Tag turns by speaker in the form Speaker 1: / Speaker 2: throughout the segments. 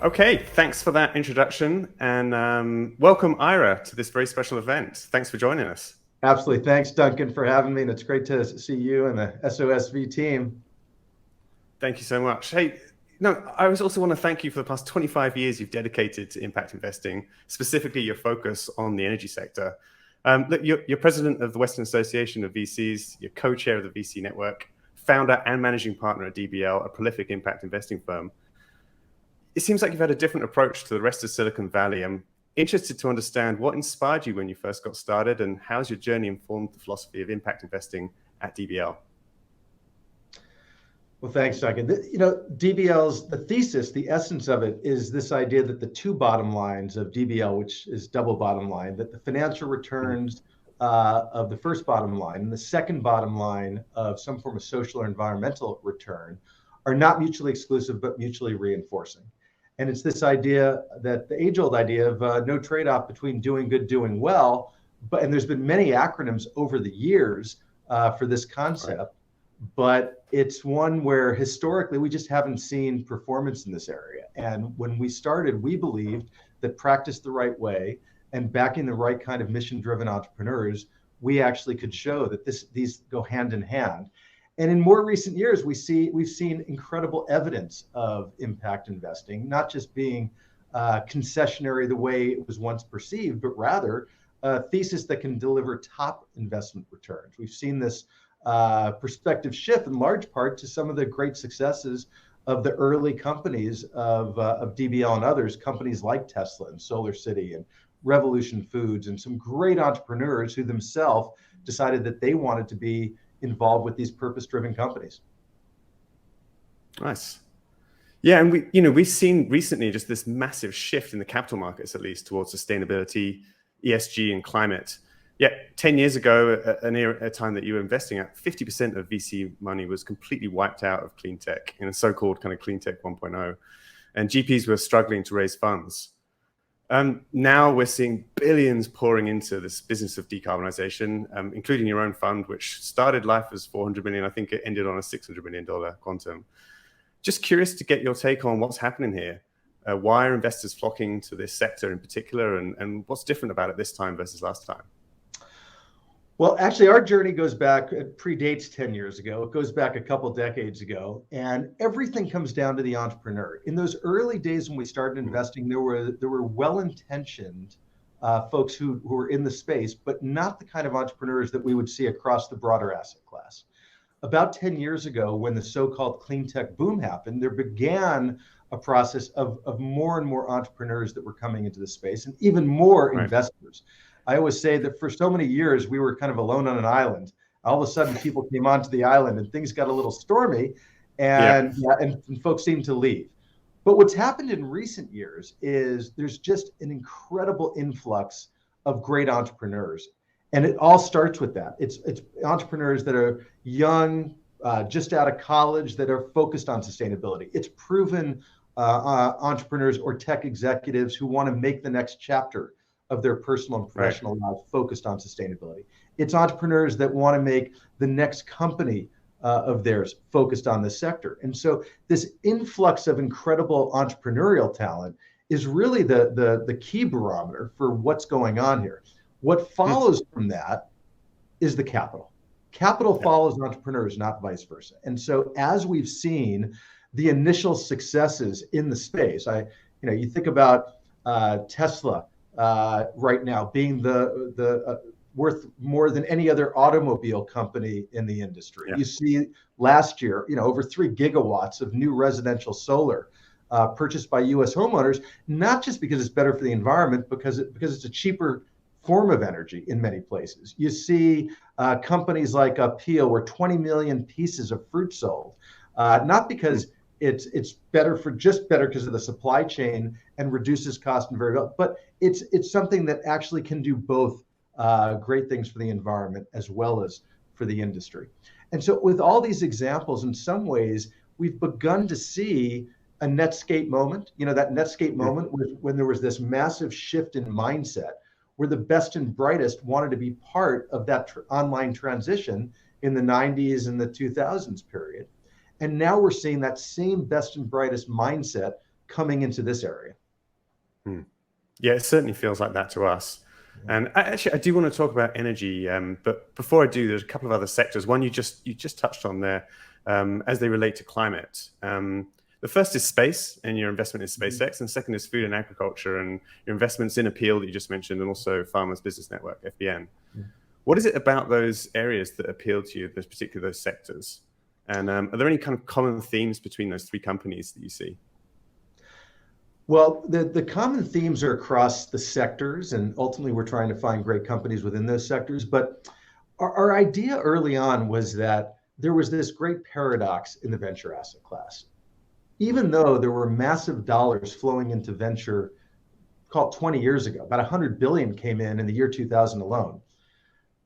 Speaker 1: Okay, thanks for that introduction, and welcome, Ira, to this very special event. Thanks for joining us.
Speaker 2: Absolutely. Thanks, Duncan, for having me. And it's great to see you and the SOSV team.
Speaker 1: Thank you so much. Hey, I also want to thank you for the past 25 years you've dedicated to impact investing, specifically your focus on the energy sector. Look, you're president of the Western Association of VCs, you're co-chair of the VC network, founder and managing partner at DBL, a prolific impact investing firm. It seems like you've had a different approach to the rest of Silicon Valley. I'm interested to understand what inspired you when you first got started, and how's your journey informed the philosophy of impact investing at DBL?
Speaker 2: Well, thanks, Duncan. DBL's the thesis, the essence of it is this idea that the two bottom lines of DBL, which is double bottom line, that the financial returns of the first bottom line and the second bottom line of some form of social or environmental return are not mutually exclusive, but mutually reinforcing. And it's this idea that the age-old idea of no trade-off between doing good, doing well. And there's been many acronyms over the years for this concept, right. But it's one where historically we just haven't seen performance in this area. And when we started, we believed that practiced the right way and backing the right kind of mission-driven entrepreneurs, we actually could show that these go hand in hand. And in more recent years, we've seen incredible evidence of impact investing, not just being concessionary the way it was once perceived, but rather a thesis that can deliver top investment returns. We've seen this perspective shift in large part to some of the great successes of the early companies of DBL and others, companies like Tesla and Solar City and Revolution Foods, and some great entrepreneurs who themselves decided that they wanted to be involved with these purpose-driven companies.
Speaker 1: Nice. Yeah, and we've seen recently just this massive shift in the capital markets, at least towards sustainability, ESG, and climate. Yet 10 years ago, at a time that you were investing at, 50% of VC money was completely wiped out of clean tech, in a so-called kind of clean tech 1.0, and GPs were struggling to raise funds. Now we're seeing billions pouring into this business of decarbonization, including your own fund, which started life as $400 million. I think it ended on a $600 million quantum. Just curious to get your take on what's happening here. Why are investors flocking to this sector in particular, and what's different about it this time versus last time?
Speaker 2: Well, actually, our journey goes back, it predates 10 years ago. It goes back a couple decades ago, and everything comes down to the entrepreneur. In those early days when we started investing, there were well-intentioned folks who were in the space, but not the kind of entrepreneurs that we would see across the broader asset class. About 10 years ago, when the so-called clean tech boom happened, there began a process of more and more entrepreneurs that were coming into the space, and even more investors. I always say that for so many years, we were kind of alone on an island. All of a sudden, people came onto the island and things got a little stormy, and folks seemed to leave. But what's happened in recent years is there's just an incredible influx of great entrepreneurs. And it all starts with that. It's entrepreneurs that are young, just out of college, that are focused on sustainability. It's proven entrepreneurs or tech executives who want to make the next chapter of their personal and professional life focused on sustainability. It's entrepreneurs that want to make the next company of theirs focused on this sector. And so this influx of incredible entrepreneurial talent is really the key barometer for what's going on here. What follows from that is the capital. Capital follows entrepreneurs, not vice versa. And so as we've seen the initial successes in the space, you think about Tesla, right now being the worth more than any other automobile company in the industry. You see last year, over 3 gigawatts of new residential solar purchased by U.S. homeowners, not just because it's better for the environment, because it's a cheaper form of energy in many places. You see companies like Peel, where 20 million pieces of fruit sold, not because it's better because of the supply chain and reduces cost and variability, but it's something that actually can do both great things for the environment as well as for the industry. And so with all these examples, in some ways, we've begun to see a Netscape moment, that Netscape moment when there was this massive shift in mindset where the best and brightest wanted to be part of that online transition in the 90s and the 2000s period. And now we're seeing that same best and brightest mindset coming into this area.
Speaker 1: Yeah, it certainly feels like that to us. And actually, I do want to talk about energy, but before I do, there's a couple of other sectors. One you just touched on there, as they relate to climate. The first is space and your investment in SpaceX, and second is food and agriculture and your investments in Appeal that you just mentioned, and also Farmers Business Network, FBN. What is it about those areas that appeal to you, particularly those sectors? And are there any kind of common themes between those three companies that you see?
Speaker 2: Well, the common themes are across the sectors, and ultimately we're trying to find great companies within those sectors. But our idea early on was that there was this great paradox in the venture asset class. Even though there were massive dollars flowing into venture, called 20 years ago, about 100 billion came in the year 2000 alone.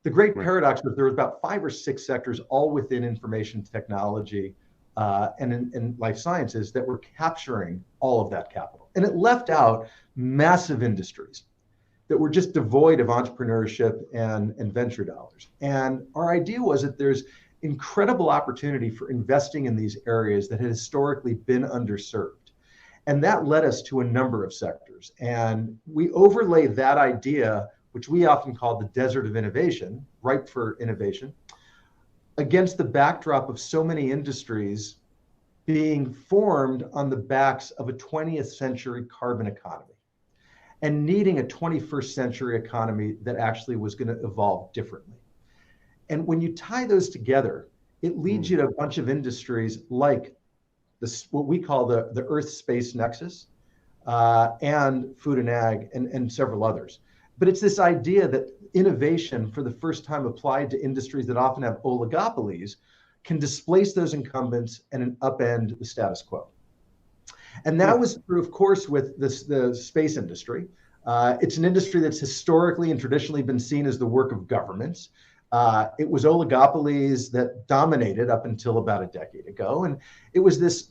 Speaker 2: The great paradox was there was about 5 or 6 sectors, all within information technology and in life sciences, that were capturing all of that capital. And it left out massive industries that were just devoid of entrepreneurship and venture dollars. And our idea was that there's incredible opportunity for investing in these areas that had historically been underserved. And that led us to a number of sectors. And we overlay that idea, which we often call the desert of innovation, ripe for innovation, against the backdrop of so many industries being formed on the backs of a 20th century carbon economy and needing a 21st century economy that actually was going to evolve differently. And when you tie those together, it leads you to a bunch of industries like this, what we call the Earth-Space Nexus, and food and ag, and several others. But it's this idea that innovation, for the first time applied to industries that often have oligopolies, can displace those incumbents and upend the status quo. And that was true, of course, with the space industry. It's an industry that's historically and traditionally been seen as the work of governments. It was oligopolies that dominated up until about a decade ago. And it was this,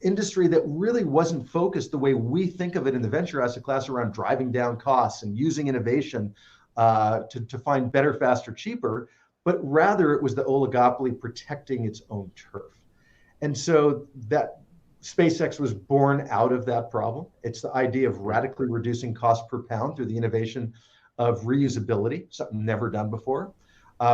Speaker 2: industry that really wasn't focused the way we think of it in the venture asset class around driving down costs and using innovation to find better, faster, cheaper, but rather it was the oligopoly protecting its own turf. And so that SpaceX was born out of that problem. It's the idea of radically reducing cost per pound through the innovation of reusability, something never done before.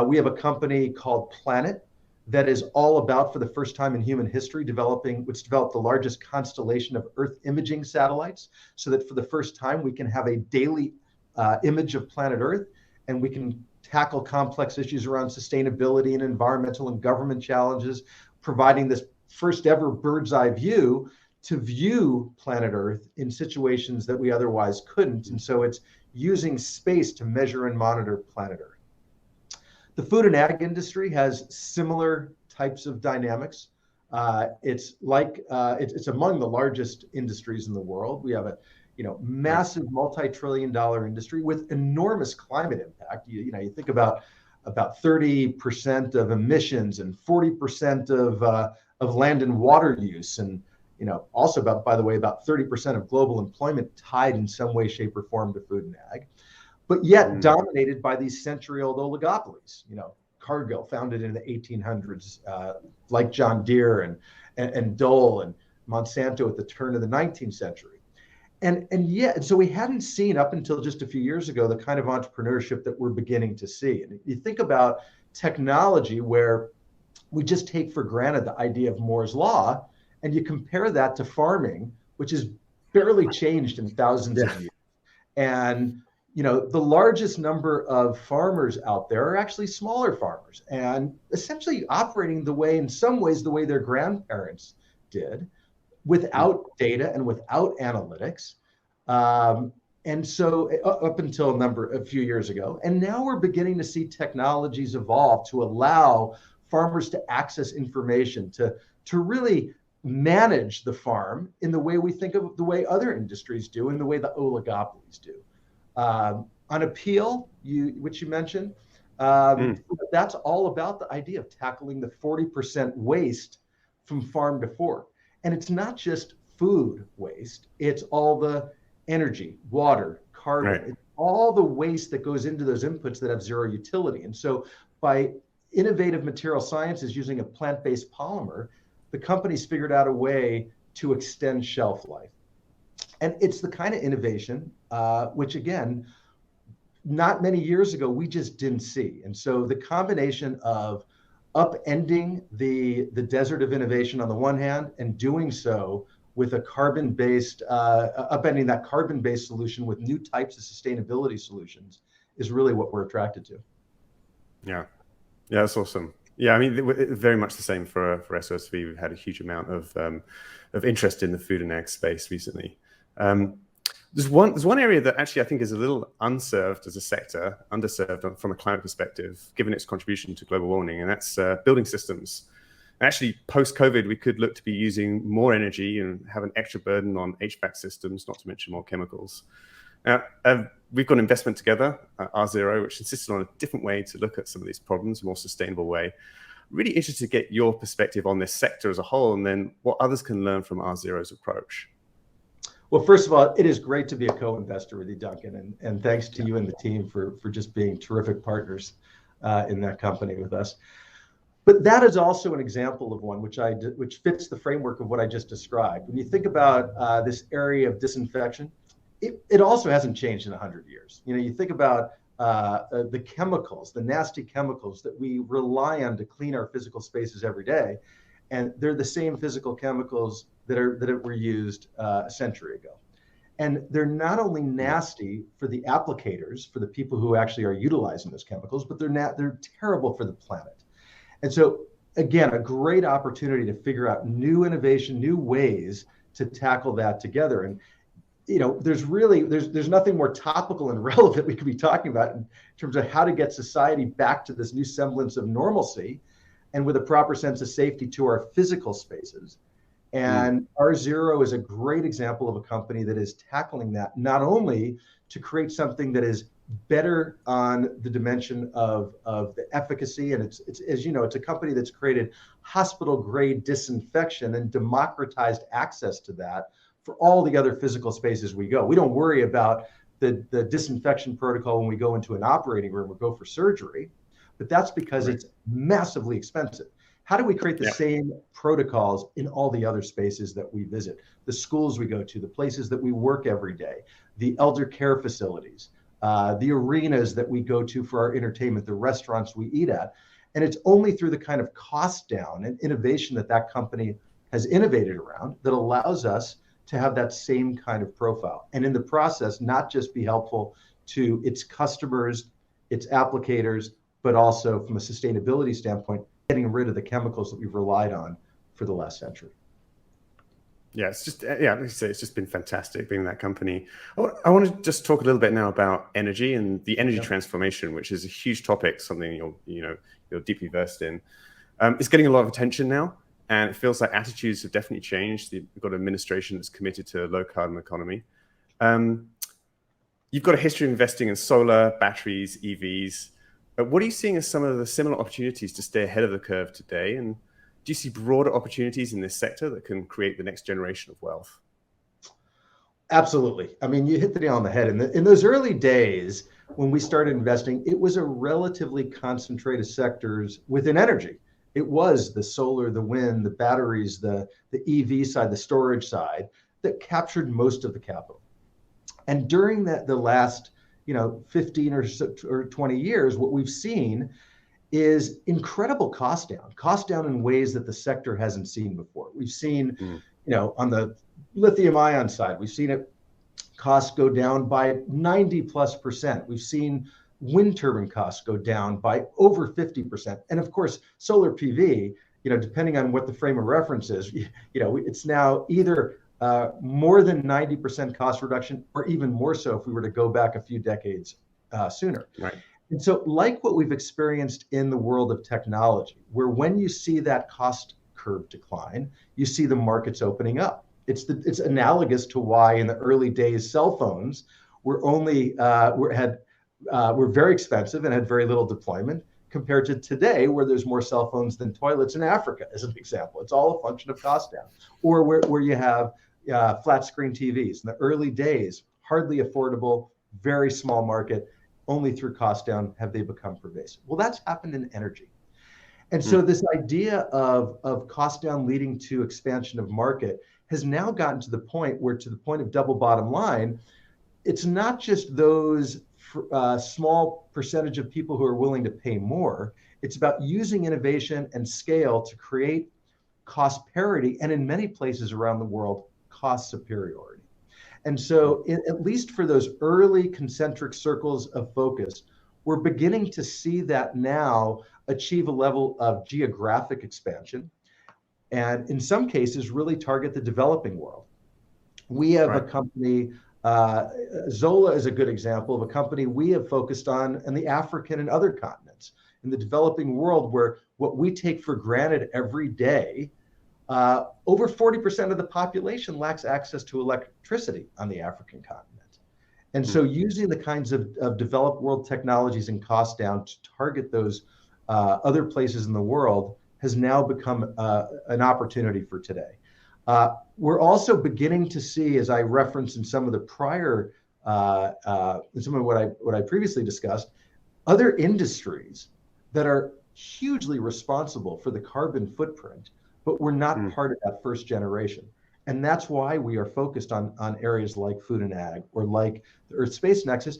Speaker 2: We have a company called Planet that is all about, for the first time in human history, developed the largest constellation of Earth imaging satellites, so that for the first time we can have a daily image of planet Earth, and we can tackle complex issues around sustainability and environmental and government challenges, providing this first ever bird's eye view to view planet Earth in situations that we otherwise couldn't. And so it's using space to measure and monitor planet Earth. The food and ag industry has similar types of dynamics. It's among the largest industries in the world. We have a massive multi-trillion-dollar industry with enormous climate impact. You think about 30% of emissions and 40% of land and water use, and also by the way, about 30% of global employment tied in some way, shape, or form to food and ag. But yet dominated by these century-old oligopolies. Cargill, founded in the 1800s, like John Deere and Dole and Monsanto at the turn of the 19th century. And so we hadn't seen, up until just a few years ago, the kind of entrepreneurship that we're beginning to see. And you think about technology, where we just take for granted the idea of Moore's Law, and you compare that to farming, which has barely changed in thousands of years. And the largest number of farmers out there are actually smaller farmers, and essentially operating in some ways the way their grandparents did, without data and without analytics. And so up until a few years ago, and now we're beginning to see technologies evolve to allow farmers to access information, to really manage the farm in the way we think of the way other industries do, and the way the oligopolies do. On Appeal, which you mentioned, that's all about the idea of tackling the 40% waste from farm to fork. And it's not just food waste, it's all the energy, water, carbon, it's all the waste that goes into those inputs that have zero utility. And so by innovative material sciences using a plant-based polymer, the company's figured out a way to extend shelf life, And it's the kind of innovation, which again, not many years ago, we just didn't see. And so the combination of upending the desert of innovation on the one hand, and doing so with a carbon-based, upending that carbon-based solution with new types of sustainability solutions is really what we're attracted to.
Speaker 1: Yeah, yeah, that's awesome. Yeah, I mean, very much the same for SOSV. We've had a huge amount of interest in the food and ag space recently. There's one area that actually I think is a little unserved as a sector, underserved from a climate perspective, given its contribution to global warming, and that's building systems. Actually, post-COVID, we could look to be using more energy and have an extra burden on HVAC systems, not to mention more chemicals. Now, we've got an investment together, R0, which insisted on a different way to look at some of these problems, a more sustainable way. Really interested to get your perspective on this sector as a whole, and then what others can learn from R0's approach.
Speaker 2: Well, first of all, it is great to be a co-investor with you, Duncan, and thanks to you and the team for just being terrific partners in that company with us. But that is also an example of one which fits the framework of what I just described. When you think about this area of disinfection, it also hasn't changed in 100 years. You know, you think about the chemicals, the nasty chemicals that we rely on to clean our physical spaces every day, and they're the same physical chemicals that were used a century ago. And they're not only nasty for the applicators, for the people who actually are utilizing those chemicals, but they're terrible for the planet. And so, again, a great opportunity to figure out new innovation, new ways to tackle that together. And you know, there's nothing more topical and relevant we could be talking about in terms of how to get society back to this new semblance of normalcy, and with a proper sense of safety to our physical spaces. And R0 is a great example of a company that is tackling that, not only to create something that is better on the dimension of the efficacy, and it's as you know, it's a company that's created hospital grade disinfection and democratized access to that for all the other physical spaces we go. We don't worry about the disinfection protocol when we go into an operating room or go for surgery, but that's because it's massively expensive. How do we create the same protocols in all the other spaces that we visit, the schools we go to, the places that we work every day, the elder care facilities, the arenas that we go to for our entertainment, the restaurants we eat at? And it's only through the kind of cost down and innovation that company has innovated around that allows us to have that same kind of profile. And in the process, not just be helpful to its customers, its applicators, but also from a sustainability standpoint, getting rid of the chemicals that we've relied on for the last century.
Speaker 1: Yeah, it's just, like I say, it's just been fantastic being in that company. I want to just talk a little bit now about energy and the energy transformation, which is a huge topic, something you're deeply versed in. It's getting a lot of attention now, and it feels like attitudes have definitely changed. We've got an administration that's committed to a low carbon economy. You've got a history of investing in solar, batteries, EVs. What are you seeing as some of the similar opportunities to stay ahead of the curve today? And do you see broader opportunities in this sector that can create the next generation of wealth?
Speaker 2: Absolutely. I mean, you hit the nail on the head. In those early days, when we started investing, it was a relatively concentrated sectors within energy. It was the solar, the wind, the batteries, the EV side, the storage side that captured most of the capital. And during the last 15 or 20 years, what we've seen is incredible cost down in ways that the sector hasn't seen before. We've seen, on the lithium ion side, we've seen costs go down by 90+%. We've seen wind turbine costs go down by over 50%. And of course, solar PV, depending on what the frame of reference is, it's now either more than 90% cost reduction, or even more so if we were to go back a few decades sooner. Right. And so like what we've experienced in the world of technology, where when you see that cost curve decline, you see the markets opening up. It's analogous to why in the early days, cell phones were were very expensive and had very little deployment, compared to today, where there's more cell phones than toilets in Africa, as an example. It's all a function of cost down. Or where you have flat screen TVs. In the early days, hardly affordable, very small market. Only through cost down have they become pervasive. Well, that's happened in energy. And so this idea of cost down leading to expansion of market has now gotten to the point where, to the point of double bottom line, it's not just those small percentage of people who are willing to pay more. It's about using innovation and scale to create cost parity, and in many places around the world, cost superiority. And so, at least for those early concentric circles of focus, we're beginning to see that now achieve a level of geographic expansion, and in some cases, really target the developing world. We have a company, Zola is a good example of a company we have focused on in the African and other continents, in the developing world, where what we take for granted every day, over 40% of the population lacks access to electricity on the African continent. And so using the kinds of developed world technologies and cost down to target those other places in the world has now become an opportunity for today. We're also beginning to see, as I referenced in some of the prior, some of what I previously discussed, other industries that are hugely responsible for the carbon footprint, but we're not part of that first generation. And that's why we are focused on areas like food and ag, or like the Earth Space Nexus.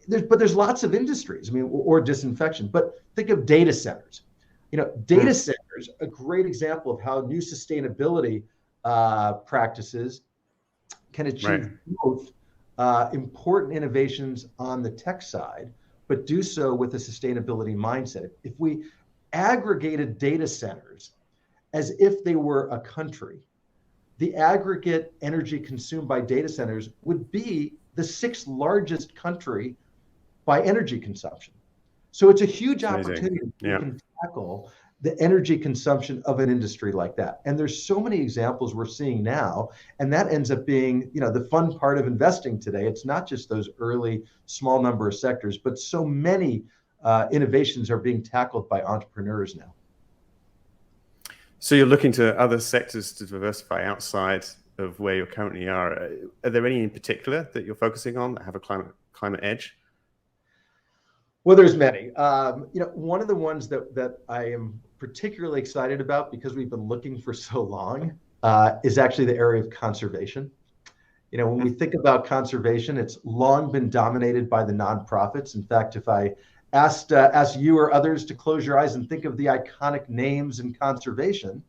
Speaker 2: But there's lots of industries, I mean, or disinfection, but think of data centers. Data centers, a great example of how new sustainability practices can achieve both important innovations on the tech side, but do so with a sustainability mindset. If we aggregated data centers as if they were a country, the aggregate energy consumed by data centers would be the 6th largest country by energy consumption. So it's a huge opportunity to tackle the energy consumption of an industry like that. And there's so many examples we're seeing now, and that ends up being, the fun part of investing today. It's not just those early small number of sectors, but so many innovations are being tackled by entrepreneurs now.
Speaker 1: So you're looking to other sectors to diversify outside of where you currently are. Are there any in particular that you're focusing on that have a climate edge?
Speaker 2: Well, there's many. One of the ones that I am particularly excited about, because we've been looking for so long, is actually the area of conservation. When we think about conservation, it's long been dominated by the nonprofits. In fact, if I asked you or others to close your eyes and think of the iconic names in conservation,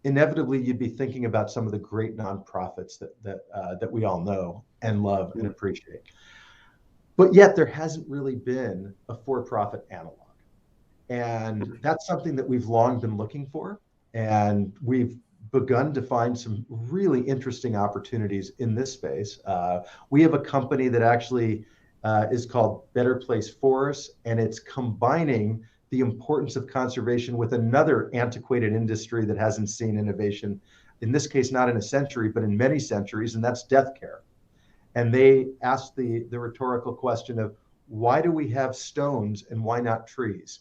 Speaker 2: inevitably you'd be thinking about some of the great nonprofits that we all know and love and appreciate. But yet there hasn't really been a for-profit analog. And that's something that we've long been looking for. And we've begun to find some really interesting opportunities in this space. We have a company that actually is called Better Place Forests, and it's combining the importance of conservation with another antiquated industry that hasn't seen innovation, in this case, not in a century, but in many centuries, and that's death care. And they asked the rhetorical question of, why do we have stones and why not trees?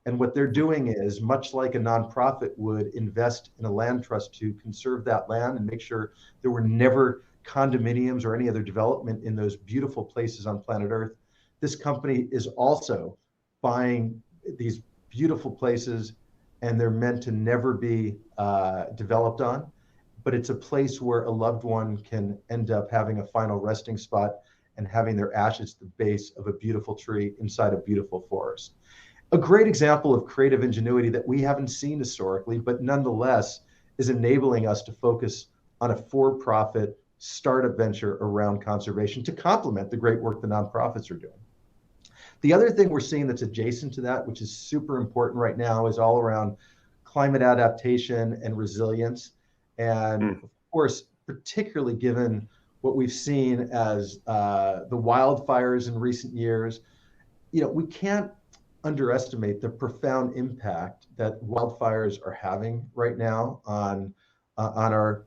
Speaker 2: And what they're doing is, much like a nonprofit would invest in a land trust to conserve that land and make sure there were never condominiums or any other development in those beautiful places on planet Earth, this company is also buying these beautiful places, and they're meant to never be developed on. But it's a place where a loved one can end up having a final resting spot and having their ashes at the base of a beautiful tree inside a beautiful forest. A great example of creative ingenuity that we haven't seen historically, but nonetheless is enabling us to focus on a for-profit startup venture around conservation to complement the great work the nonprofits are doing. The other thing we're seeing that's adjacent to that, which is super important right now, is all around climate adaptation and resilience. And of course, particularly given what we've seen as the wildfires in recent years, we can't underestimate the profound impact that wildfires are having right now on our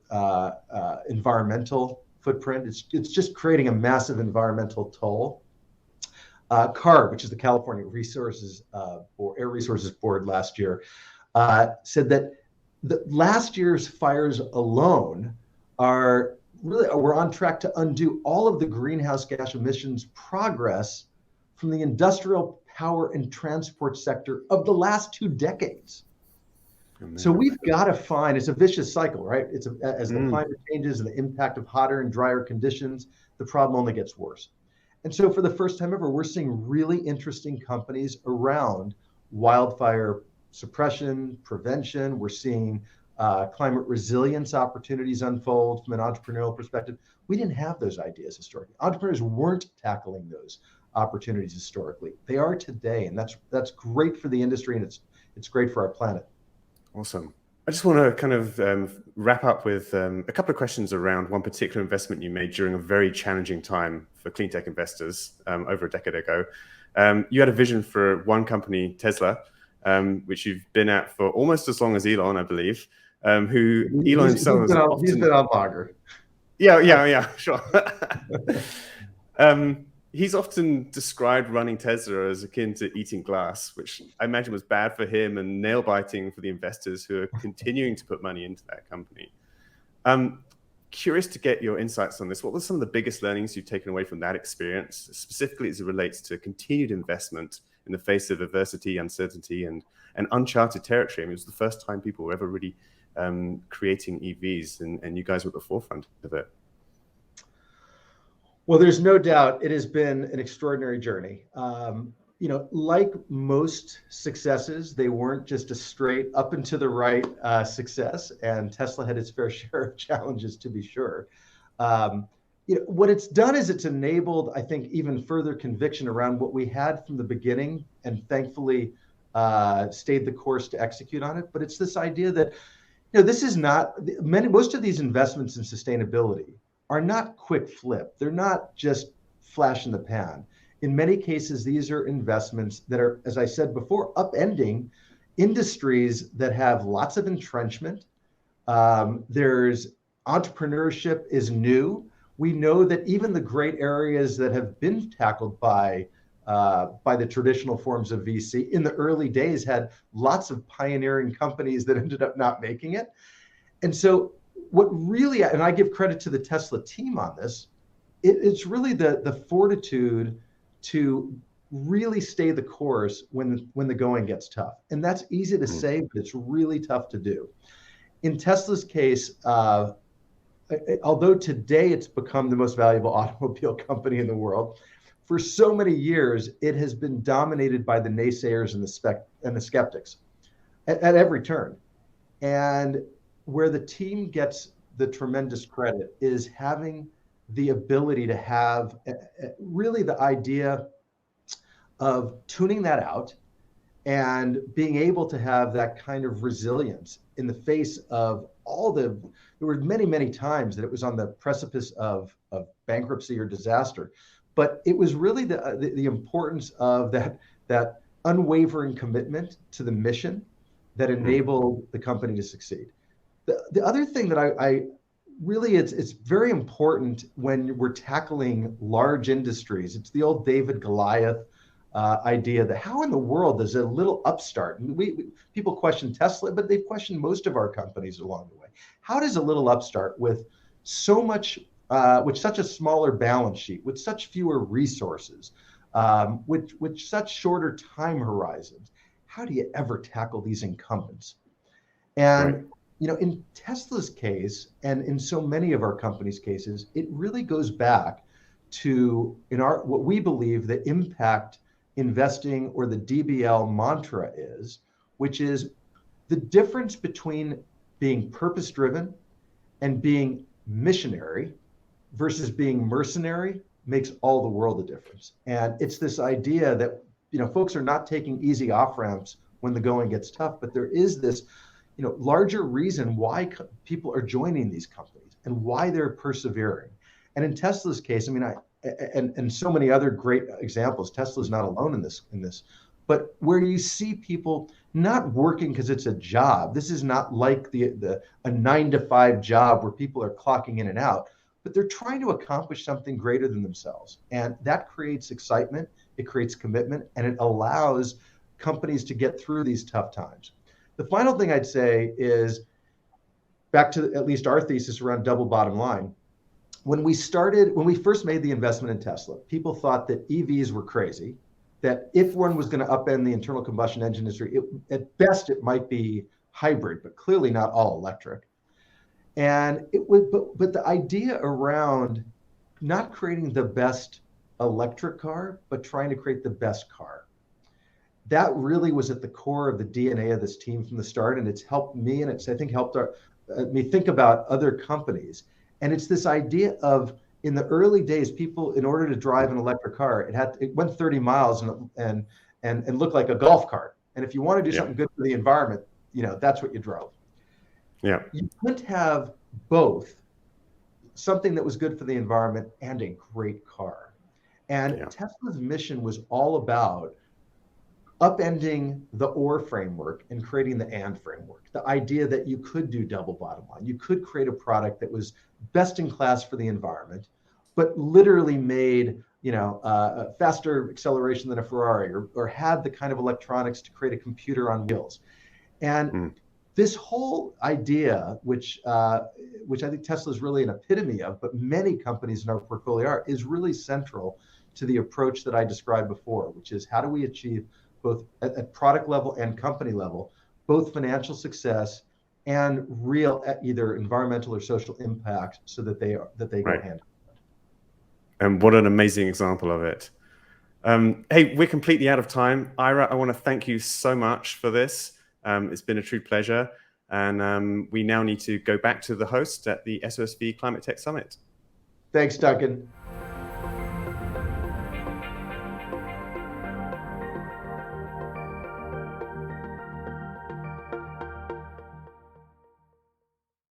Speaker 2: environmental footprint. It's just creating a massive environmental toll. CARB, which is the California Air Resources Board last year, said that last year's fires alone we're on track to undo all of the greenhouse gas emissions progress from the industrial power and transport sector of the last 2 decades. So we've got to find, it's a vicious cycle, right? As the climate changes and the impact of hotter and drier conditions, the problem only gets worse. And so for the first time ever, we're seeing really interesting companies around wildfire suppression, prevention. We're seeing climate resilience opportunities unfold from an entrepreneurial perspective. We didn't have those ideas historically. Entrepreneurs weren't tackling those opportunities historically. They are today, and that's great for the industry, and it's great for our planet.
Speaker 1: Awesome. I just want to kind of wrap up with a couple of questions around one particular investment you made during a very challenging time for clean tech investors over a decade ago. You had a vision for one company, Tesla, which you've been at for almost as long as Elon, I believe. Who Elon himself has often...
Speaker 2: He's been on longer.
Speaker 1: Yeah, sure. He's often described running Tesla as akin to eating glass, which I imagine was bad for him and nail biting for the investors who are continuing to put money into that company. Curious to get your insights on this. What were some of the biggest learnings you've taken away from that experience, specifically as it relates to continued investment in the face of adversity, uncertainty, and uncharted territory? I mean, it was the first time people were ever really creating EVs, and you guys were at the forefront of it.
Speaker 2: Well, there's no doubt it has been an extraordinary journey. Like most successes, they weren't just a straight up and to the right success, and Tesla had its fair share of challenges, to be sure. What it's done is it's enabled, I think, even further conviction around what we had from the beginning, and thankfully stayed the course to execute on it. But it's this idea that this is not most of these investments in sustainability are not quick flip. They're not just flash in the pan. In many cases, these are investments that are, as I said before, upending industries that have lots of entrenchment. There's entrepreneurship is new. We know that even the great areas that have been tackled by the traditional forms of VC in the early days had lots of pioneering companies that ended up not making it. And so what really, and I give credit to the Tesla team on this, it's really the fortitude to really stay the course when the going gets tough. And that's easy to say, but it's really tough to do. In Tesla's case, although today it's become the most valuable automobile company in the world, for so many years, it has been dominated by the naysayers and the skeptics at every turn. And where the team gets the tremendous credit is having the ability to have really the idea of tuning that out and being able to have that kind of resilience in the face of there were many, many times that it was on the precipice of bankruptcy or disaster. But it was really the importance of that unwavering commitment to the mission that enabled the company to succeed. The other thing that I really, it's very important when we're tackling large industries. It's the old David Goliath idea that how in the world does a little upstart, and people question Tesla, but they've questioned most of our companies along the way. How does a little upstart with so much, with such a smaller balance sheet, with such fewer resources, with such shorter time horizons, how do you ever tackle these incumbents? And
Speaker 1: right.
Speaker 2: In Tesla's case, and in so many of our companies' cases, it really goes back to what we believe the impact investing or the DBL mantra is, which is the difference between being purpose-driven and being missionary versus being mercenary makes all the world a difference. And it's this idea that folks are not taking easy off-ramps when the going gets tough, but there is this larger reason why people are joining these companies and why they're persevering. And in Tesla's case, I mean, and so many other great examples, Tesla's not alone in this, but where you see people not working because it's a job. This is not like a 9-to-5 job where people are clocking in and out, but they're trying to accomplish something greater than themselves. And that creates excitement, it creates commitment, and it allows companies to get through these tough times. The final thing I'd say is back to at least our thesis around double bottom line. When we first made the investment in Tesla, people thought that EVs were crazy, that if one was going to upend the internal combustion engine industry, at best it might be hybrid, but clearly not all electric. And it would, but the idea around not creating the best electric car, but trying to create the best car. That really was at the core of the DNA of this team from the start, and it's helped me, and it's, I think, helped me think about other companies. And it's this idea of, in the early days, people, in order to drive an electric car, it went 30 miles and looked like a golf cart. And if you want to do something good for the environment, that's what you drove.
Speaker 1: Yeah.
Speaker 2: You couldn't have both something that was good for the environment and a great car. And Tesla's mission was all about upending the or framework and creating the and framework. The idea that you could do double bottom line. You could create a product that was best in class for the environment, but literally made a faster acceleration than a Ferrari, or had the kind of electronics to create a computer on wheels. And this whole idea, which I think Tesla is really an epitome of, but many companies in our portfolio are, is really central to the approach that I described before, which is how do we achieve both at product level and company level, both financial success and real either environmental or social impact, so that they go hand in hand.
Speaker 1: And what an amazing example of it. Hey, we're completely out of time. Ira, I want to thank you so much for this. It's been a true pleasure. And we now need to go back to the host at the SOSV Climate Tech Summit.
Speaker 2: Thanks, Duncan.